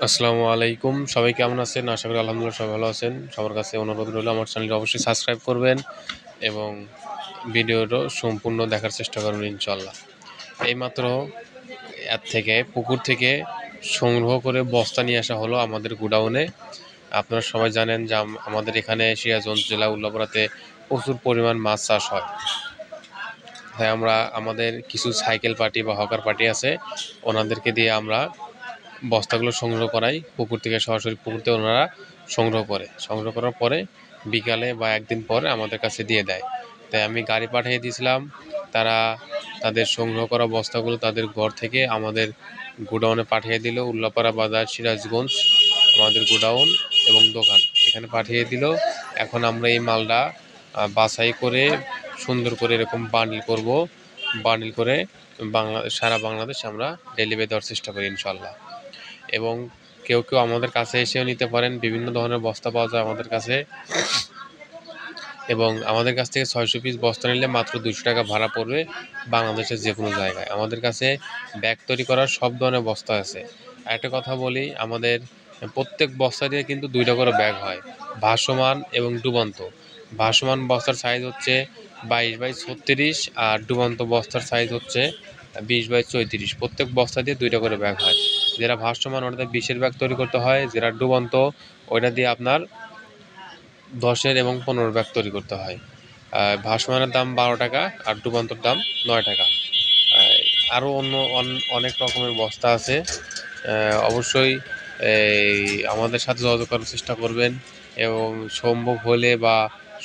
আসসালামু আলাইকুম। সবাই কেমন আছেন? আশা করি আলহামদুলিল্লাহ সবাই ভালো আছেন। সবার কাছে অনুরোধ রইল আমার চ্যানেলটি অবশ্যই সাবস্ক্রাইব করবেন এবং ভিডিওটা সম্পূর্ণ দেখার চেষ্টা করবেন ইনশাআল্লাহ। এইমাত্র পুকুর থেকে সংগ্রহ করে বস্তা নিয়ে আসা হলো আমাদের গোডাউনে। আপনারা সবাই জানেন যে আমাদের এখানে সিরাজগঞ্জ জেলা উল্লাপাড়াতে প্রচুর পরিমাণ মাছ চাষ হয়। তাই আমরা আমাদের কিছু সাইকেল পার্টি বা হকার পার্টি আছে, ওনাদেরকে দিয়ে আমরা বস্তাগুলো সংগ্রহ করাই পুকুর থেকে, সরাসরি পুকুর থেকে ওনারা সংগ্রহ করার পরে বিকালে বা একদিন পরে আমাদের কাছে দিয়ে দেয়। তাই আমি গাড়ি পাঠিয়ে দিয়েছিলাম, তারা তাদের সংগ্রহ করা বস্তাগুলো তাদের ঘর থেকে আমাদের গোডাউনে পাঠিয়ে দিল। উল্লাপাড়া বাজার, সিরাজগঞ্জ আমাদের গোডাউন এবং দোকান এখানে পাঠিয়ে দিল। এখন আমরা এই মালটা বাছাই করে সুন্দর করে এরকম বান্ডিল করে সারা বাংলাদেশে আমরা ডেলিভারি দেওয়ার চেষ্টা করি ইনশাল্লাহ। এবং কেউ আমাদের কাছে এসেও নিতে পারেন। বিভিন্ন ধরনের বস্তা পাওয়া যায় আমাদের কাছে, এবং আমাদের কাছ থেকে 600 পিস বস্তা নিলে মাত্র 200 টাকা ভাড়া পড়বে বাংলাদেশের যে কোনো জায়গায়। আমাদের কাছে ব্যাগ তৈরি করার সব ধরনের বস্তা আছে। একটা কথা বলি, আমাদের প্রত্যেক বস্তা দিয়ে কিন্তু 2টা করে ব্যাগ হয়, ভাসমান এবং ডুবন্ত। ভাসমান বস্তার সাইজ হচ্ছে 22x36, আর ডুবন্ত বস্তার সাইজ হচ্ছে 20x34। প্রত্যেক বস্তা দিয়ে 2টা করে ব্যাগ হয়। যেটা ভাসমান ওটাতে 20-এর ব্যাগ তৈরি করতে হয়, যেটা ডুবন্ত ওইটা দিয়ে আপনার 10-এর এবং 15 ব্যাগ তৈরি করতে হয়। ভাসমানের দাম 12 টাকা আর ডুবান্তর দাম 9 টাকা। আরও অনেক রকমের বস্তা আছে। অবশ্যই এই আমাদের সাথে যোগাযোগ করার চেষ্টা করবেন, এবং সম্ভব হলে বা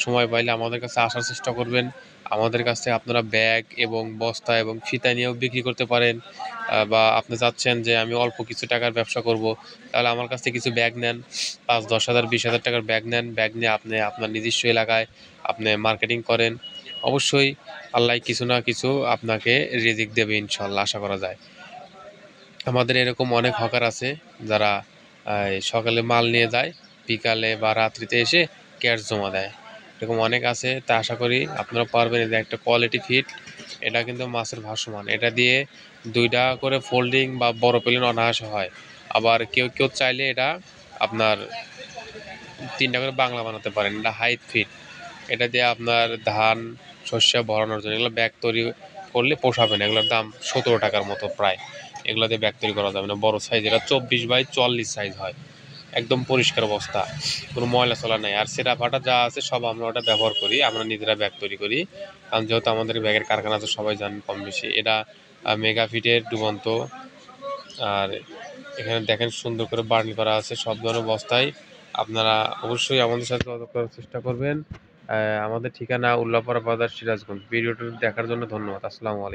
সময় পাইলে আমাদের কাছে আসার চেষ্টা করবেন। আমাদের কাছ থেকে আপনারা ব্যাগ এবং বস্তা এবং ফিতা নিয়েও বিক্রি করতে পারেন। বা আপনি চাচ্ছেন যে আমি অল্প কিছু টাকার ব্যবসা করব, তাহলে আমার কাছ থেকে কিছু ব্যাগ নেন, 5-10 হাজার 20 হাজার টাকার ব্যাগ নেন। ব্যাগ নিয়ে আপনি আপনার নিজস্ব এলাকায় আপনি মার্কেটিং করেন। অবশ্যই আল্লাহ কিছু না কিছু আপনাকে রিজিক দেবে ইনশাল্লাহ, আশা করা যায়। আমাদের এরকম অনেক হকার আছে যারা সকালে মাল নিয়ে যায়, বিকালে বা রাত্রিতে এসে ক্যাশ জমা দেয়। এরকম অনেক আছে। তা আশা করি আপনারা পারবেন। এটা একটা কোয়ালিটি ফিট, এটা কিন্তু মাছের ভাসমান। এটা দিয়ে 2টা করে ফোল্ডিং বা বড় প্লেন অনায়াসে হয়। আবার কেউ চাইলে এটা আপনার 3টা করে বাংলা বানাতে পারেন। এটা হাইট ফিট, এটা দিয়ে আপনার ধান শস্য ভরানোর জন্য এগুলো ব্যাগ তৈরি করলে পোষাবে না। এগুলোর দাম 17 টাকার মতো প্রায়। এগুলো দিয়ে ব্যাগ তৈরি করা যাবে না। বড় সাইজ, এটা 24x44 সাইজ হয়। একদম পরিষ্কার বস্তা, কোনো ময়লা চলা নাই। আর সেটা ফাটা যা আছে সব আমরা ওটা ব্যবহার করি, আমরা নিজেরা ব্যাগ তৈরি করি। কারণ যেহেতু আমাদের ব্যাগের কারখানা আছে, সবাই জানেন কম বেশি। এটা মেগা ফিটের ডুবন্ত। আর এখানে দেখেন সুন্দর করে বার্ন করা আছে সব ধরনের বস্তায়। আপনারা অবশ্যই আমাদের সাথে যোগাযোগ করার চেষ্টা করবেন। আমাদের ঠিকানা উল্লাপাড়া বাজার, সিরাজগঞ্জ। ভিডিওটি দেখার জন্য ধন্যবাদ। আসসালামু আলাইকুম।